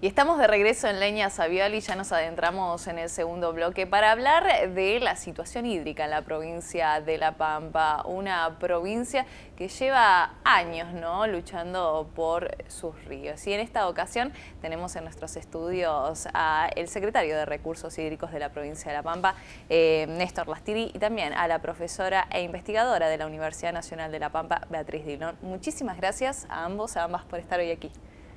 Y estamos de regreso en Leña Savioli, ya nos adentramos en el segundo bloque para hablar de la situación hídrica en la provincia de La Pampa, una provincia que lleva años, ¿no?, luchando por sus ríos. Y en esta ocasión tenemos en nuestros estudios al secretario de Recursos Hídricos de la provincia de La Pampa, Néstor Lastiri, y también a la profesora e investigadora de la Universidad Nacional de La Pampa, Beatriz Dillon. Muchísimas gracias a ambos, a ambas por estar hoy aquí.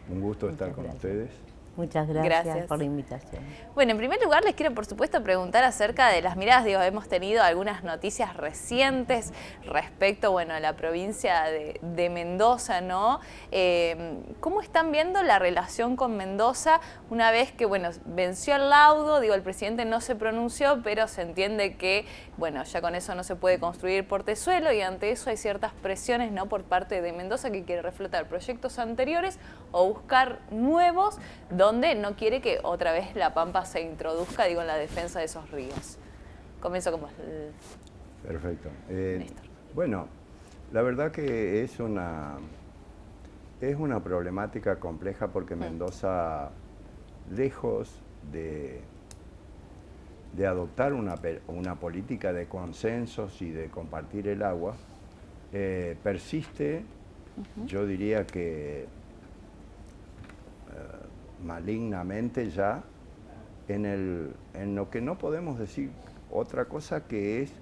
Un gusto estar con ustedes. Muchas gracias por la invitación. Bueno, en primer lugar les quiero por supuesto preguntar acerca de las miradas. Hemos tenido algunas noticias recientes respecto, bueno, a la provincia de Mendoza, ¿no? ¿Cómo están viendo la relación con Mendoza una vez que, bueno, venció el laudo? El presidente no se pronunció, pero se entiende que, bueno, ya con eso no se puede construir portezuelo y ante eso hay ciertas presiones, ¿no?, por parte de Mendoza, que quiere reflotar proyectos anteriores o buscar nuevos, donde no quiere que otra vez La Pampa se introduzca, en la defensa de esos ríos. Comienzo como Perfecto. Néstor. Bueno, la verdad que es una problemática compleja porque Mendoza, lejos de adoptar una política de consensos y de compartir el agua, persiste, yo diría que malignamente ya, en lo que no podemos decir otra cosa que es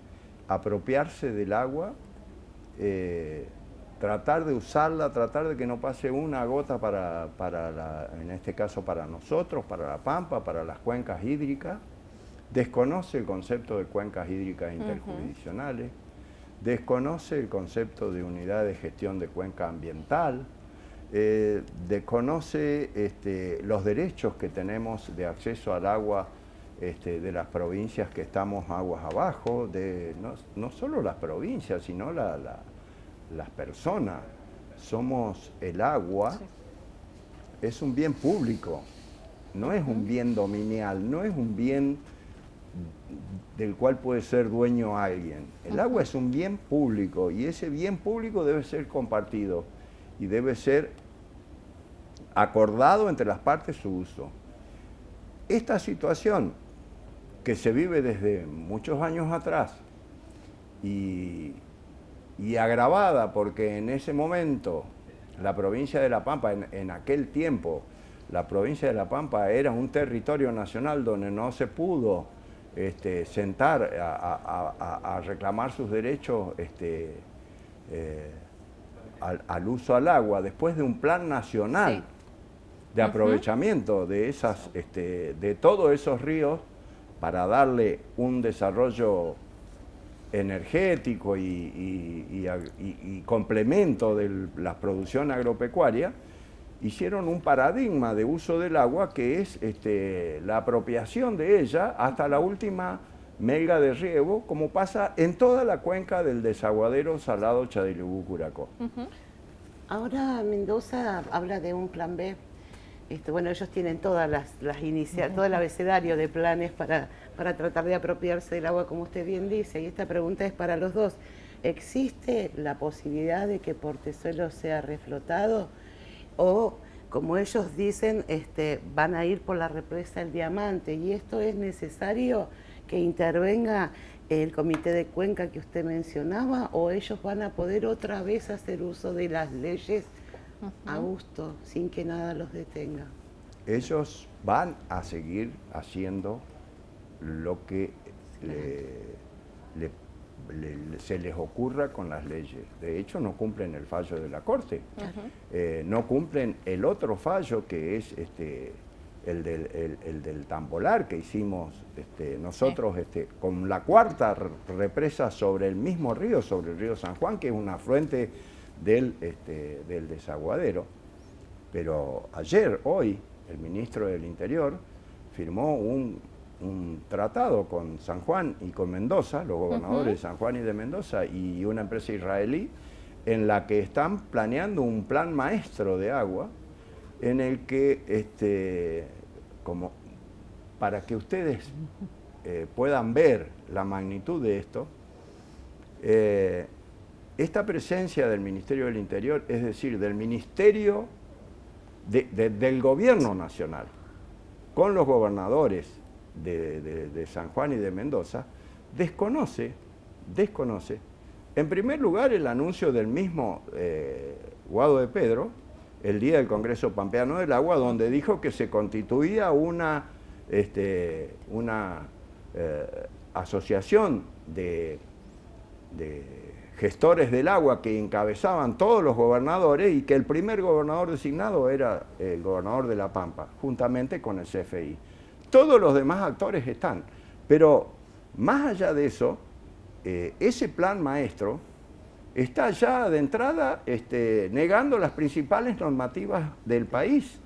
apropiarse del agua, tratar de usarla, tratar de que no pase una gota en este caso para nosotros, para La Pampa, para las cuencas hídricas. Desconoce el concepto de cuencas hídricas interjurisdiccionales, desconoce el concepto de unidad de gestión de cuenca ambiental, desconoce los derechos que tenemos de acceso al agua de las provincias que estamos aguas abajo, no solo las provincias, sino las personas. Somos el agua, sí. Es un bien público, no es un bien dominial, no es un bien del cual puede ser dueño alguien. El agua es un bien público y ese bien público debe ser compartido y debe ser acordado entre las partes su uso. Esta situación que se vive desde muchos años atrás y agravada porque en ese momento la provincia de La Pampa, en aquel tiempo, la provincia de La Pampa era un territorio nacional donde no se pudo sentar a reclamar sus derechos al uso al agua, después de un plan nacional de aprovechamiento de todos esos ríos para darle un desarrollo energético y complemento de la producción agropecuaria, hicieron un paradigma de uso del agua que es la apropiación de ella hasta la última melga de riego, como pasa en toda la cuenca del desaguadero Salado Chadilubú-Curacó. Ahora Mendoza habla de un plan B. Bueno, ellos tienen todas todo el abecedario de planes para tratar de apropiarse del agua, como usted bien dice, y esta pregunta es para los dos. ¿Existe la posibilidad de que Portezuelo sea reflotado? O, como ellos dicen, van a ir por la represa del Diamante, y esto es necesario que intervenga el comité de cuenca que usted mencionaba, o ellos van a poder otra vez hacer uso de las leyes a gusto, sin que nada los detenga. Ellos van a seguir haciendo lo que se les ocurra con las leyes. De hecho, no cumplen el fallo de la Corte. No cumplen el otro fallo que es el del Tambolar que hicimos nosotros con la cuarta represa sobre el mismo río, sobre el río San Juan, que es un afluente del desaguadero. Pero hoy, el ministro del Interior firmó un tratado con San Juan y con Mendoza, los gobernadores de San Juan y de Mendoza, y una empresa israelí, en la que están planeando un plan maestro de agua, en el que, como para que ustedes puedan ver la magnitud de esto, esta presencia del Ministerio del Interior, es decir, del Ministerio del gobierno nacional con los gobernadores de San Juan y de Mendoza, desconoce, en primer lugar, el anuncio del mismo Guado de Pedro, el día del Congreso Pampeano del Agua, donde dijo que se constituía una asociación de gestores del agua que encabezaban todos los gobernadores y que el primer gobernador designado era el gobernador de La Pampa, juntamente con el CFI. Todos los demás actores están, pero más allá de eso, ese plan maestro está ya de entrada negando las principales normativas del país,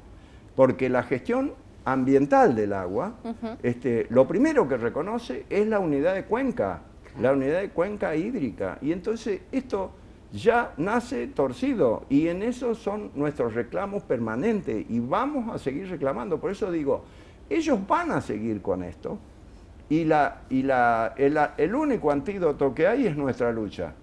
porque la gestión ambiental del agua, lo primero que reconoce es la unidad de cuenca, la unidad de cuenca hídrica, y entonces esto ya nace torcido, y en eso son nuestros reclamos permanentes, y vamos a seguir reclamando. Por eso digo, ellos van a seguir con esto, y el único antídoto que hay es nuestra lucha.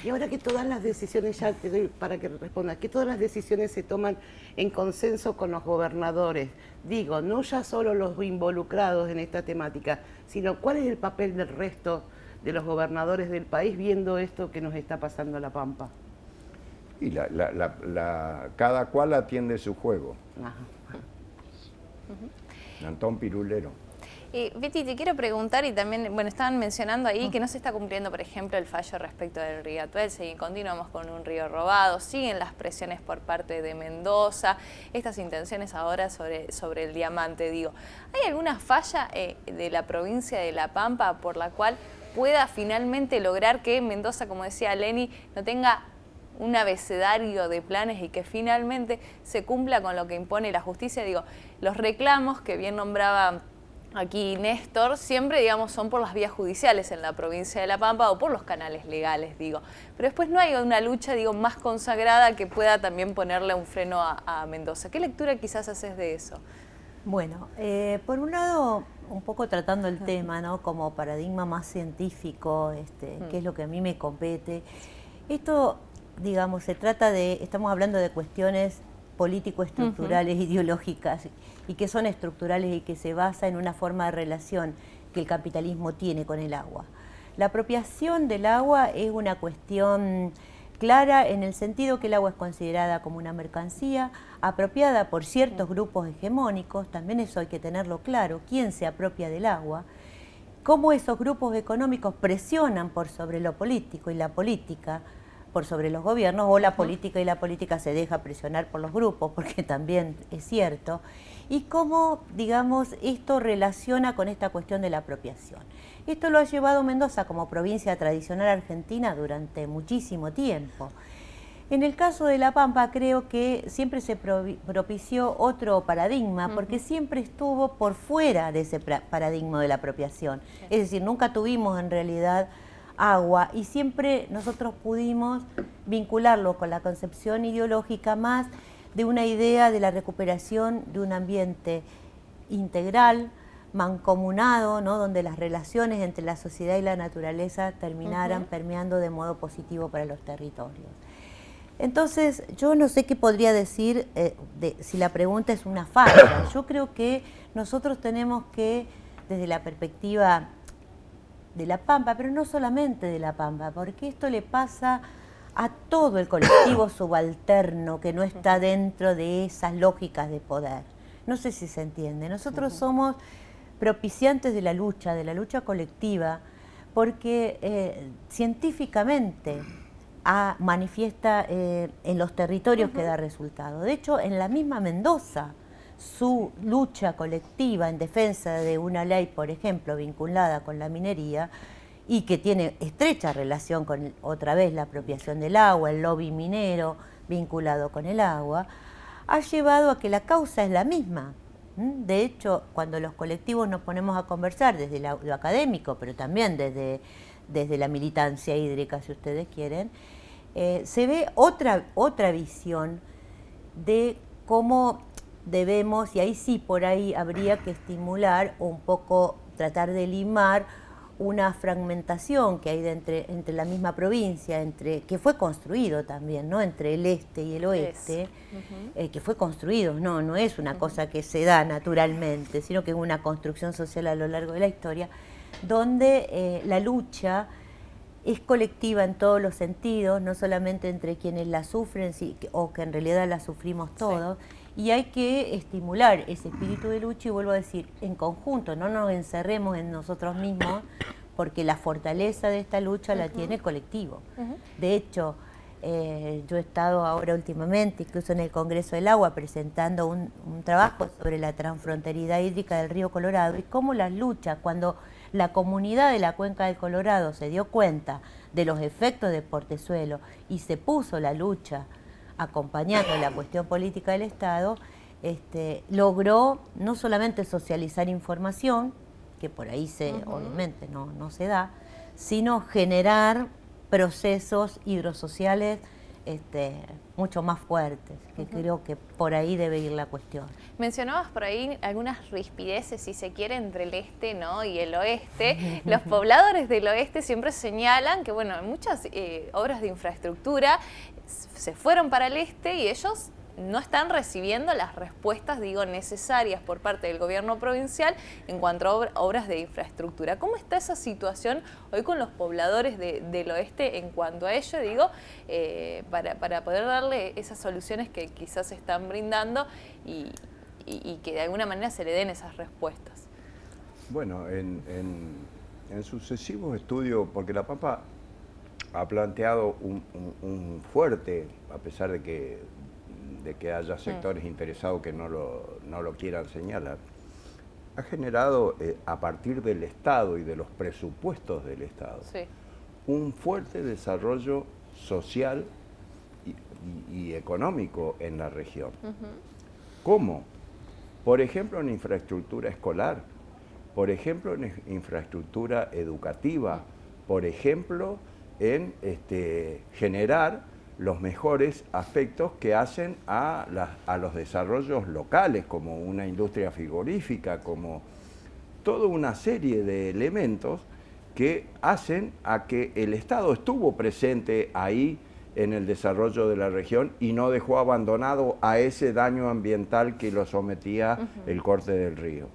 Y ahora que todas las decisiones, ya te doy para que respondas, que todas las decisiones se toman en consenso con los gobernadores, digo, no ya solo los involucrados en esta temática, sino cuál es el papel del resto de los gobernadores del país viendo esto que nos está pasando a La Pampa. Y cada cual atiende su juego. Ajá. Antón Pirulero. Betty, te quiero preguntar, y también, bueno, estaban mencionando ahí que no se está cumpliendo, por ejemplo, el fallo respecto del río Atuel, continuamos con un río robado, siguen las presiones por parte de Mendoza, estas intenciones ahora sobre el diamante, digo. ¿Hay alguna falla de la provincia de La Pampa por la cual pueda finalmente lograr que Mendoza, como decía Leni, no tenga un abecedario de planes y que finalmente se cumpla con lo que impone la justicia? Digo, los reclamos que bien nombraba aquí Néstor, siempre, digamos, son por las vías judiciales en la provincia de La Pampa o por los canales legales, digo. Pero después no hay una lucha, digo, más consagrada que pueda también ponerle un freno a Mendoza. ¿Qué lectura quizás haces de eso? Bueno, por un lado, un poco tratando el tema, ¿no? Como paradigma más científico, que es lo que a mí me compete. Esto, digamos, se trata de, estamos hablando de cuestiones político-estructurales, ideológicas, y que son estructurales y que se basa en una forma de relación que el capitalismo tiene con el agua. La apropiación del agua es una cuestión clara en el sentido que el agua es considerada como una mercancía apropiada por ciertos grupos hegemónicos, también eso hay que tenerlo claro, quién se apropia del agua, cómo esos grupos económicos presionan por sobre lo político y la política por sobre los gobiernos, o la política y la política se deja presionar por los grupos, porque también es cierto, y cómo, digamos, esto relaciona con esta cuestión de la apropiación. Esto lo ha llevado Mendoza como provincia tradicional argentina durante muchísimo tiempo. En el caso de La Pampa creo que siempre se propició otro paradigma, porque siempre estuvo por fuera de ese paradigma de la apropiación. Es decir, nunca tuvimos en realidad agua y siempre nosotros pudimos vincularlo con la concepción ideológica más de una idea de la recuperación de un ambiente integral, mancomunado, ¿no? Donde las relaciones entre la sociedad y la naturaleza terminaran permeando de modo positivo para los territorios. Entonces, yo no sé qué podría decir si la pregunta es una falla. Yo creo que nosotros tenemos que, desde la perspectiva de La Pampa, pero no solamente de La Pampa, porque esto le pasa a todo el colectivo subalterno que no está dentro de esas lógicas de poder. No sé si se entiende. Nosotros somos propiciantes de la lucha colectiva, porque científicamente manifiesta en los territorios que da resultado. De hecho, en la misma Mendoza, su lucha colectiva en defensa de una ley, por ejemplo, vinculada con la minería, y que tiene estrecha relación con, otra vez, la apropiación del agua, el lobby minero vinculado con el agua, ha llevado a que la causa es la misma. De hecho, cuando los colectivos nos ponemos a conversar desde lo académico, pero también desde la militancia hídrica, si ustedes quieren, se ve otra visión de cómo debemos, y ahí sí por ahí habría que estimular un poco, tratar de limar una fragmentación que hay entre la misma provincia, que fue construido también, ¿no? Entre el este y el oeste, que fue construido, no es una cosa que se da naturalmente, sino que es una construcción social a lo largo de la historia, donde la lucha es colectiva en todos los sentidos, no solamente entre quienes la sufren, o que en realidad la sufrimos todos, y hay que estimular ese espíritu de lucha, y vuelvo a decir, en conjunto, no nos encerremos en nosotros mismos, porque la fortaleza de esta lucha la tiene el colectivo. De hecho, yo he estado ahora últimamente, incluso en el Congreso del Agua, presentando un trabajo sobre la transfronteridad hídrica del río Colorado, y cómo las luchas, cuando la comunidad de la cuenca del Colorado se dio cuenta de los efectos de Portezuelo y se puso la lucha acompañando la cuestión política del Estado, logró no solamente socializar información, que por ahí obviamente no se da, sino generar procesos hidrosociales mucho más fuertes, que creo que por ahí debe ir la cuestión. Mencionabas por ahí algunas rispideces, si se quiere, entre el este, ¿no?, y el oeste. Los pobladores del oeste siempre señalan que, bueno, muchas obras de infraestructura se fueron para el este y ellos no están recibiendo las respuestas, necesarias por parte del gobierno provincial en cuanto a obras de infraestructura. ¿Cómo está esa situación hoy con los pobladores del oeste en cuanto a ello, para poder darle esas soluciones que quizás se están brindando y que de alguna manera se le den esas respuestas? Bueno, en sucesivos estudios, porque La Pampa ha planteado un fuerte, a pesar de que haya sectores interesados que no lo quieran señalar, ha generado a partir del Estado y de los presupuestos del Estado un fuerte desarrollo social y económico en la región. ¿Cómo? Por ejemplo, en infraestructura escolar, por ejemplo, en infraestructura educativa, por ejemplo, en generar los mejores aspectos que hacen a los desarrollos locales, como una industria frigorífica, como toda una serie de elementos que hacen a que el Estado estuvo presente ahí en el desarrollo de la región y no dejó abandonado a ese daño ambiental que lo sometía el corte del río.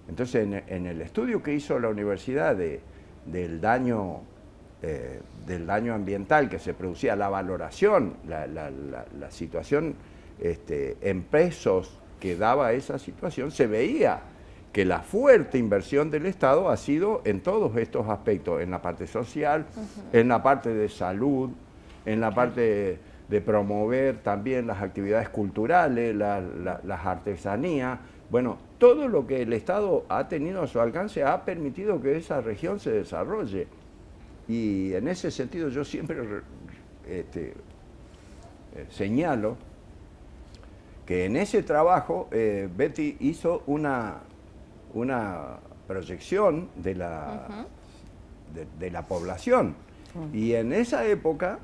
Entonces, en el estudio que hizo la universidad del daño ambiental que se producía, la valoración, la situación en pesos que daba esa situación, se veía que la fuerte inversión del Estado ha sido en todos estos aspectos, en la parte social, en la parte de salud, en la parte de promover también las actividades culturales, las artesanías. Bueno, todo lo que el Estado ha tenido a su alcance ha permitido que esa región se desarrolle. Y en ese sentido yo siempre señalo que en ese trabajo Betty hizo una proyección de la población. Y en esa época,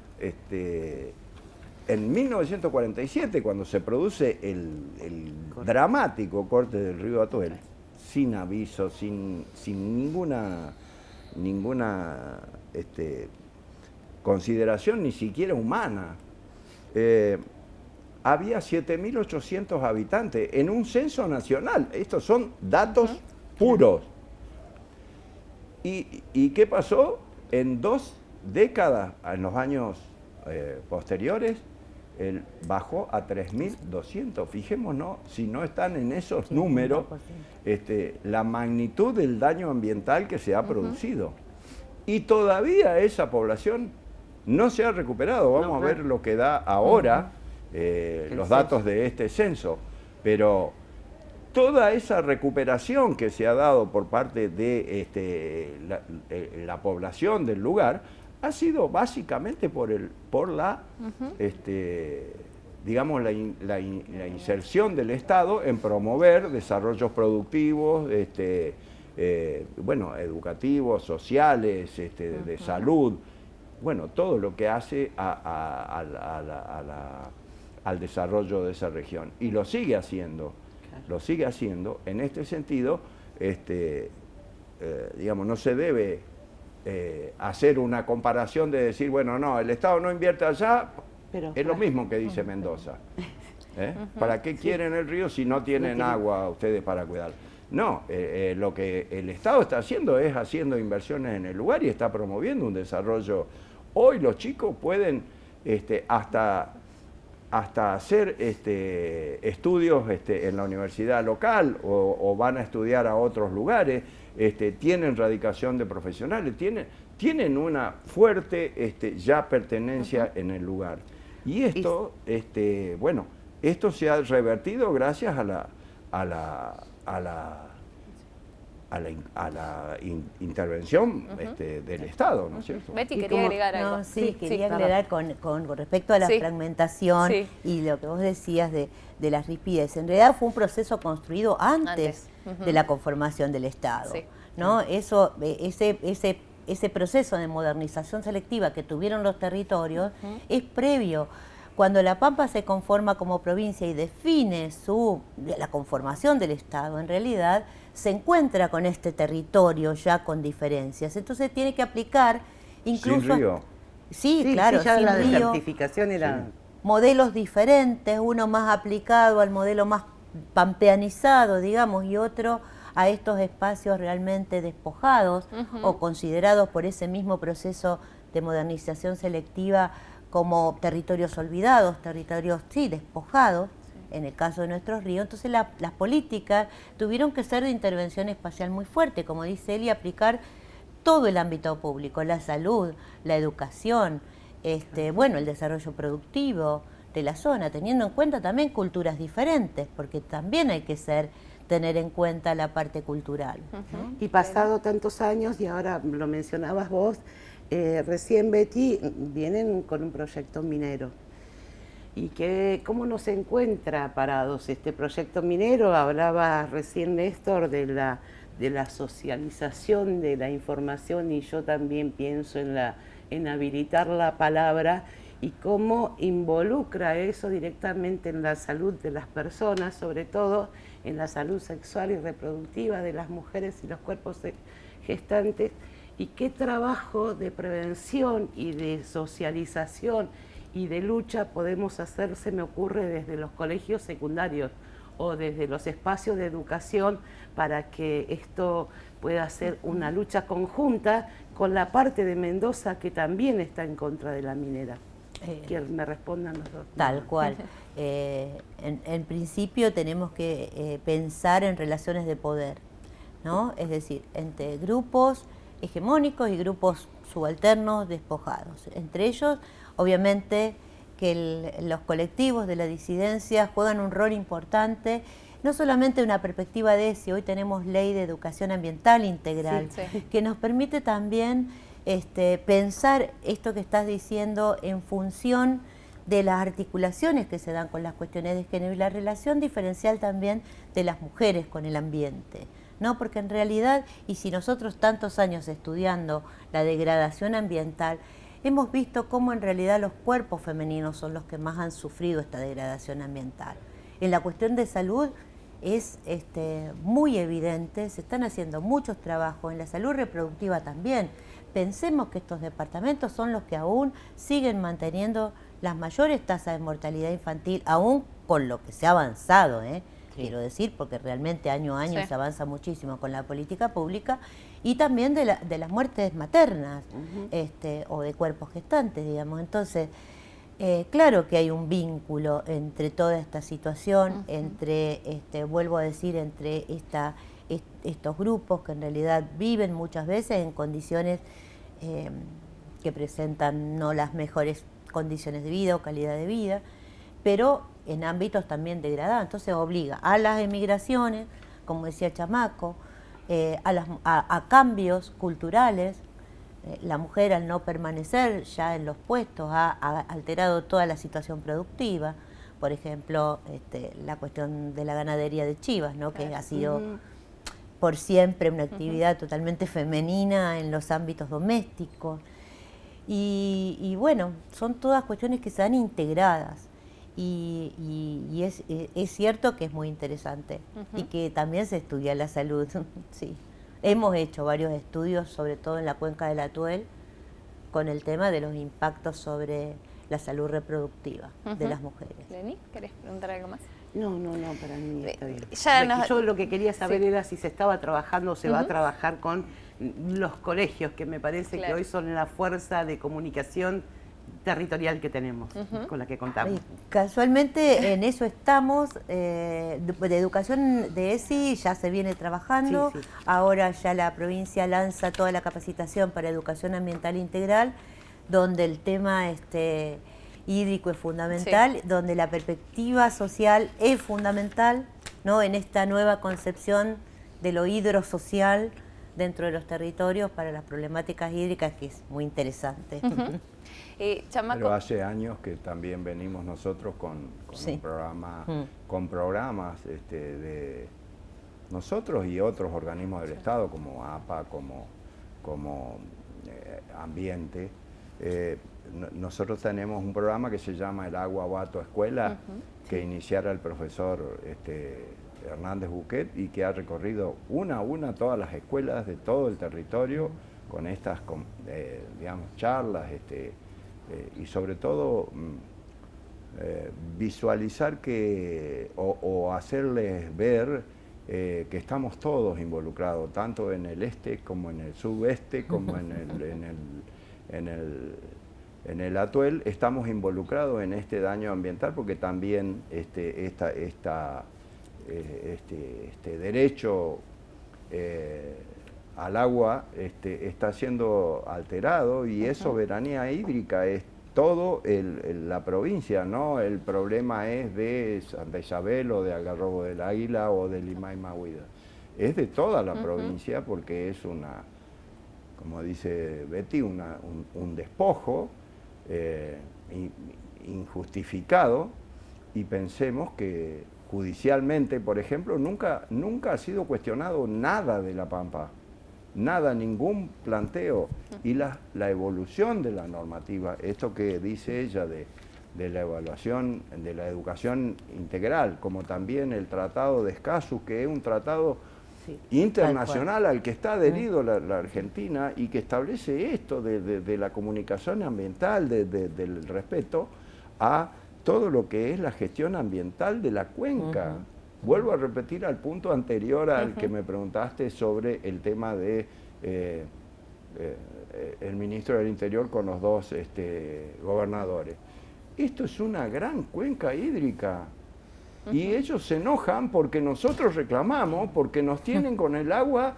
en 1947, cuando se produce el dramático corte del río Atuel, sin aviso, sin ninguna consideración ni siquiera humana, había 7.800 habitantes en un censo nacional. Estos son datos puros. ¿Y qué pasó? En 2 décadas, en los años posteriores, bajó a 3.200. Fijémonos, si no están en esos números, la magnitud del daño ambiental que se ha producido. Y todavía esa población no se ha recuperado. Vamos a ver lo que da ahora los datos de este censo. Pero toda esa recuperación que se ha dado por parte de la población del lugar ha sido básicamente por la inserción del Estado en promover desarrollos productivos, educativos, sociales, de salud, todo lo que hace al desarrollo de esa región. Y lo sigue haciendo. Lo sigue haciendo. En este sentido, digamos, no se debe hacer una comparación de decir, bueno, no, el Estado no invierte allá, Pero, es lo mismo que dice Mendoza. ¿Para qué quieren el río si no tienen agua ustedes para cuidar? No, lo que el Estado está haciendo es haciendo inversiones en el lugar y está promoviendo un desarrollo. Hoy los chicos pueden hasta hacer estudios en la universidad local o van a estudiar a otros lugares, tienen radicación de profesionales, tienen una fuerte ya pertenencia en el lugar. Y esto, bueno, esto se ha revertido gracias a la intervención del Estado, ¿no es cierto? Betty, quería agregar algo. No, sí, quería agregar con respecto a la fragmentación y lo que vos decías de las rispideces. En realidad fue un proceso construido antes de la conformación del Estado, ¿no? Ese proceso de modernización selectiva que tuvieron los territorios es previo. Cuando La Pampa se conforma como provincia y define la conformación del Estado, en realidad se encuentra con este territorio ya con diferencias. Entonces tiene que aplicar incluso... Sin río. Sí, claro, ya sin la río, desertificación era... modelos diferentes, uno más aplicado al modelo más pampeanizado, digamos, y otro a estos espacios realmente despojados o considerados por ese mismo proceso de modernización selectiva como territorios olvidados, territorios, despojados, en el caso de nuestros ríos. Entonces las políticas tuvieron que ser de intervención espacial muy fuerte, como dice él, y aplicar todo el ámbito público, la salud, la educación, bueno, el desarrollo productivo de la zona, teniendo en cuenta también culturas diferentes, porque también hay que tener en cuenta la parte cultural. Y pasado tantos años, y ahora lo mencionabas vos, recién Betty, vienen con un proyecto minero. ¿Y cómo nos encuentra parados este proyecto minero? Hablaba recién Néstor de la socialización de la información, y yo también pienso en habilitar la palabra y cómo involucra eso directamente en la salud de las personas, sobre todo en la salud sexual y reproductiva de las mujeres y los cuerpos gestantes, y qué trabajo de prevención y de socialización y de lucha podemos hacer, se me ocurre, desde los colegios secundarios o desde los espacios de educación, para que esto pueda ser una lucha conjunta con la parte de Mendoza que también está en contra de la minera. Que me respondan los dos. Tal cual. En principio tenemos que pensar en relaciones de poder, ¿no? Es decir, entre grupos hegemónicos y grupos subalternos despojados. Entre ellos, obviamente, que los colectivos de la disidencia juegan un rol importante, no solamente una perspectiva de si hoy tenemos ley de educación ambiental integral, que nos permite también pensar esto que estás diciendo en función de las articulaciones que se dan con las cuestiones de género y la relación diferencial también de las mujeres con el ambiente, ¿no? Porque en realidad, y si nosotros tantos años estudiando la degradación ambiental, hemos visto cómo en realidad los cuerpos femeninos son los que más han sufrido esta degradación ambiental. En la cuestión de salud es muy evidente, se están haciendo muchos trabajos, en la salud reproductiva también. Pensemos que estos departamentos son los que aún siguen manteniendo las mayores tasas de mortalidad infantil, aún con lo que se ha avanzado, quiero decir, porque realmente año a año se avanza muchísimo con la política pública, y también de las muertes maternas o de cuerpos gestantes, digamos. Entonces, claro que hay un vínculo entre toda esta situación, entre, vuelvo a decir, entre estos grupos que en realidad viven muchas veces en condiciones que presentan no las mejores condiciones de vida o calidad de vida, pero en ámbitos también degradados. Entonces obliga a las emigraciones, como decía Chamaco, a cambios culturales. La mujer, al no permanecer ya en los puestos, ha alterado toda la situación productiva. Por ejemplo, la cuestión de la ganadería de chivas, ¿no? Que ha sido por siempre una actividad totalmente femenina en los ámbitos domésticos. Y bueno, son todas cuestiones que se dan integradas. Y es cierto que es muy interesante y que también se estudia la salud, sí. Hemos hecho varios estudios, sobre todo en la cuenca del Atuel, con el tema de los impactos sobre la salud reproductiva de las mujeres. Leni, ¿querés preguntar algo más? No, para mí está bien. Yo lo que quería saber era si se estaba trabajando o se va a trabajar con los colegios, que me parece que hoy son la fuerza de comunicación territorial que tenemos, con la que contamos. Casualmente en eso estamos, de educación de ESI ya se viene trabajando, Sí. Ahora ya la provincia lanza toda la capacitación para educación ambiental integral, donde el tema hídrico es fundamental, donde la perspectiva social es fundamental, ¿no? En esta nueva concepción de lo hidrosocial dentro de los territorios para las problemáticas hídricas, que es muy interesante. Chamaco. Pero hace años que también venimos nosotros con un programa, con programas de nosotros y otros organismos del Estado, como APA, como Ambiente. Nosotros tenemos un programa que se llama El Agua va a tu escuela, que iniciara el profesor Hernández Buquet y que ha recorrido una a una todas las escuelas de todo el territorio con estas digamos, charlas y sobre todo visualizar o hacerles ver que estamos todos involucrados, tanto en el este como en el sudeste, como en el Atuel, estamos involucrados en este daño ambiental porque también este derecho al agua está siendo alterado y es soberanía hídrica, es todo la provincia, ¿no? El problema es de Santa Isabel o de Algarrobo del Águila o de Limay Mahuida. Es de toda la provincia porque es como dice Betty, un despojo injustificado, y pensemos que judicialmente, por ejemplo, nunca ha sido cuestionado nada de la Pampa. Nada, ningún planteo. Y la evolución de la normativa, esto que dice ella de la evaluación, de la educación integral, como también el Tratado de Escazú, que es un tratado internacional al que está adherido la Argentina y que establece esto de la comunicación ambiental, del respeto a todo lo que es la gestión ambiental de la cuenca. Vuelvo a repetir al punto anterior al que me preguntaste sobre el tema de el ministro del Interior con los dos gobernadores. Esto es una gran cuenca hídrica y ellos se enojan porque nosotros reclamamos, porque nos tienen con el agua,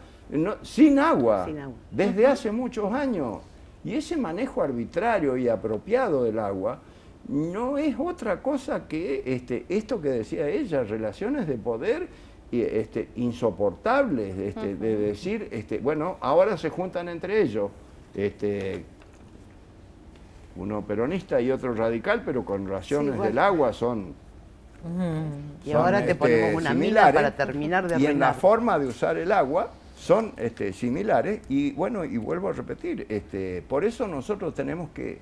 sin agua, desde hace muchos años. Y ese manejo arbitrario y apropiado del agua no es otra cosa que esto que decía ella, relaciones de poder insoportables, de decir, bueno, ahora se juntan entre ellos, uno peronista y otro radical, pero con relaciones del agua son y ahora te ponemos una mina para terminar de arreglar. Y en la forma de usar el agua son similares, y bueno, y vuelvo a repetir, por eso nosotros tenemos que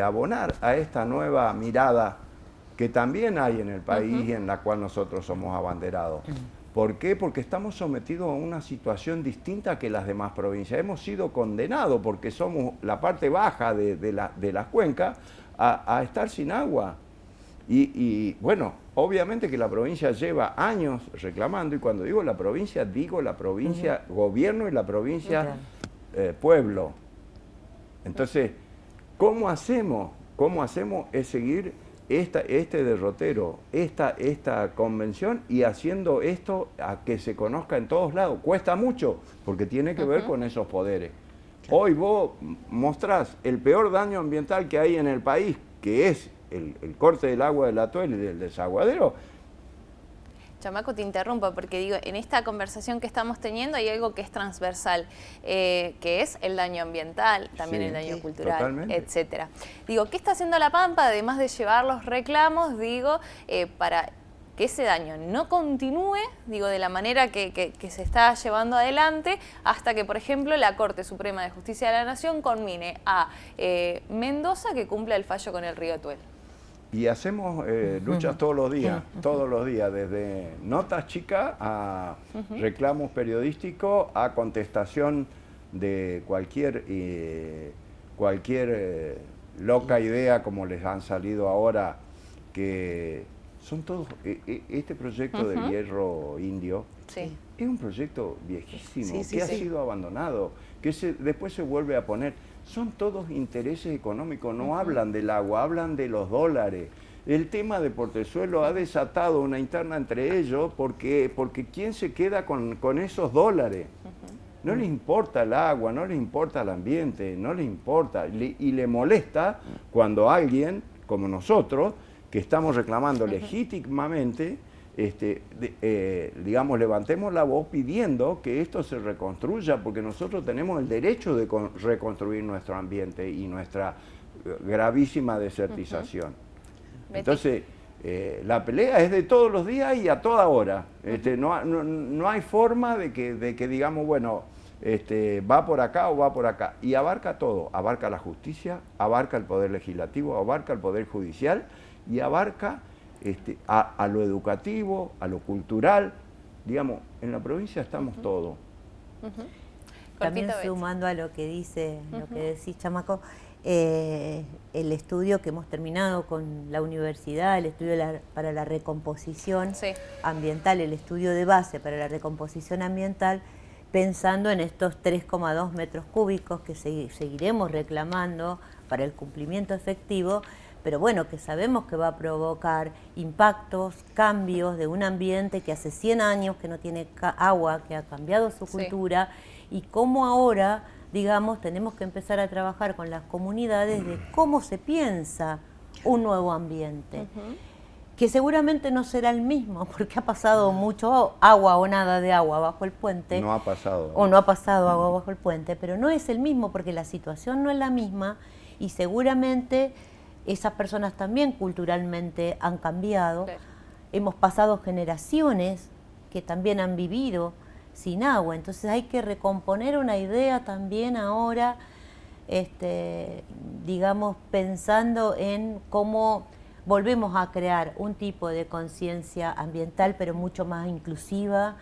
abonar a esta nueva mirada que también hay en el país y en la cual nosotros somos abanderados. ¿Por qué? Porque estamos sometidos a una situación distinta que las demás provincias. Hemos sido condenados porque somos la parte baja de las cuencas a estar sin agua. Y bueno, obviamente que la provincia lleva años reclamando, y cuando digo la provincia gobierno y la provincia pueblo. Entonces, ¿cómo hacemos? Es seguir este derrotero, esta convención, y haciendo esto a que se conozca en todos lados. Cuesta mucho, porque tiene que ver con esos poderes. Hoy vos mostrás el peor daño ambiental que hay en el país, que es el corte del agua del Atuel y del desaguadero. Chamaco, te interrumpo porque digo, en esta conversación que estamos teniendo hay algo que es transversal, que es el daño ambiental, también el daño cultural, etcétera. Digo, ¿qué está haciendo la Pampa, además de llevar los reclamos, para que ese daño no continúe, de la manera que se está llevando adelante, hasta que, por ejemplo, la Corte Suprema de Justicia de la Nación conmine a Mendoza que cumpla el fallo con el río Atuel? Y hacemos luchas todos los días, desde notas chicas a reclamos periodísticos, a contestación de cualquier loca idea como les han salido ahora, que son todos, este proyecto del hierro indio es un proyecto viejísimo, que ha sido abandonado, que después se vuelve a poner. Son todos intereses económicos, no hablan del agua, hablan de los dólares. El tema de Portezuelo ha desatado una interna entre ellos porque ¿quién se queda con esos dólares? No les importa el agua, no les importa el ambiente, no les importa. Y le molesta cuando alguien, como nosotros, que estamos reclamando legítimamente, digamos, levantemos la voz pidiendo que esto se reconstruya, porque nosotros tenemos el derecho de reconstruir nuestro ambiente y nuestra gravísima desertización. Entonces, la pelea es de todos los días y a toda hora. No hay forma de que digamos, bueno, va por acá o va por acá. Y abarca todo, abarca la justicia, abarca el poder legislativo, abarca el poder judicial y abarca a lo educativo, a lo cultural. Digamos, en la provincia estamos todos. También sumando a lo que dice, lo que decís, Chamaco, el estudio que hemos terminado con la universidad, el estudio para la recomposición ambiental, el estudio de base para la recomposición ambiental, pensando en estos 3,2 metros cúbicos que seguiremos reclamando para el cumplimiento efectivo, pero bueno, que sabemos que va a provocar impactos, cambios de un ambiente que hace 100 años que no tiene agua, que ha cambiado su cultura, y cómo ahora, digamos, tenemos que empezar a trabajar con las comunidades de cómo se piensa un nuevo ambiente, que seguramente no será el mismo, porque ha pasado mucho agua o nada de agua bajo el puente. No ha pasado. O no ha pasado agua bajo el puente, pero no es el mismo porque la situación no es la misma y seguramente esas personas también culturalmente han cambiado. Claro. Hemos pasado generaciones que también han vivido sin agua, entonces hay que recomponer una idea también ahora, digamos, pensando en cómo volvemos a crear un tipo de conciencia ambiental, pero mucho más inclusiva,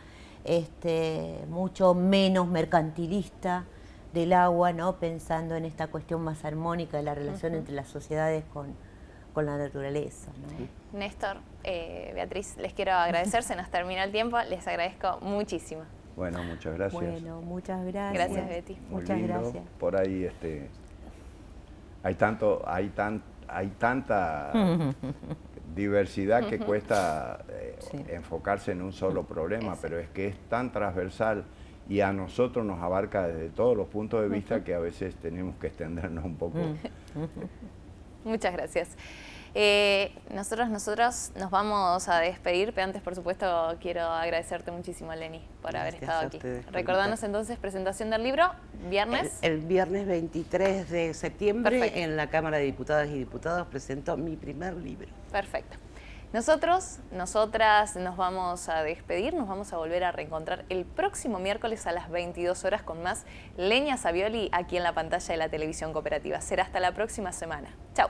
mucho menos mercantilista del agua, ¿no? Pensando en esta cuestión más armónica de la relación entre las sociedades con la naturaleza, ¿no? Néstor, Beatriz, les quiero agradecer, se nos terminó el tiempo, les agradezco muchísimo. Bueno, muchas gracias. Bueno, muchas gracias. Gracias, Betty. Muchas gracias. Por ahí hay tanta diversidad que cuesta enfocarse en un solo problema, pero es que es tan transversal y a nosotros nos abarca desde todos los puntos de vista que a veces tenemos que extendernos un poco. Muchas gracias. Nosotros nos vamos a despedir, pero antes, por supuesto, quiero agradecerte muchísimo, Leni, por haber estado aquí. Recordanos entonces, presentación del libro, viernes. El viernes 23 de septiembre en la Cámara de Diputadas y Diputados presento mi primer libro. Perfecto. Nosotros, nosotras nos vamos a despedir, nos vamos a volver a reencontrar el próximo miércoles a las 22 horas con más Lenia Savioli aquí en la pantalla de la televisión cooperativa. Será hasta la próxima semana. Chau.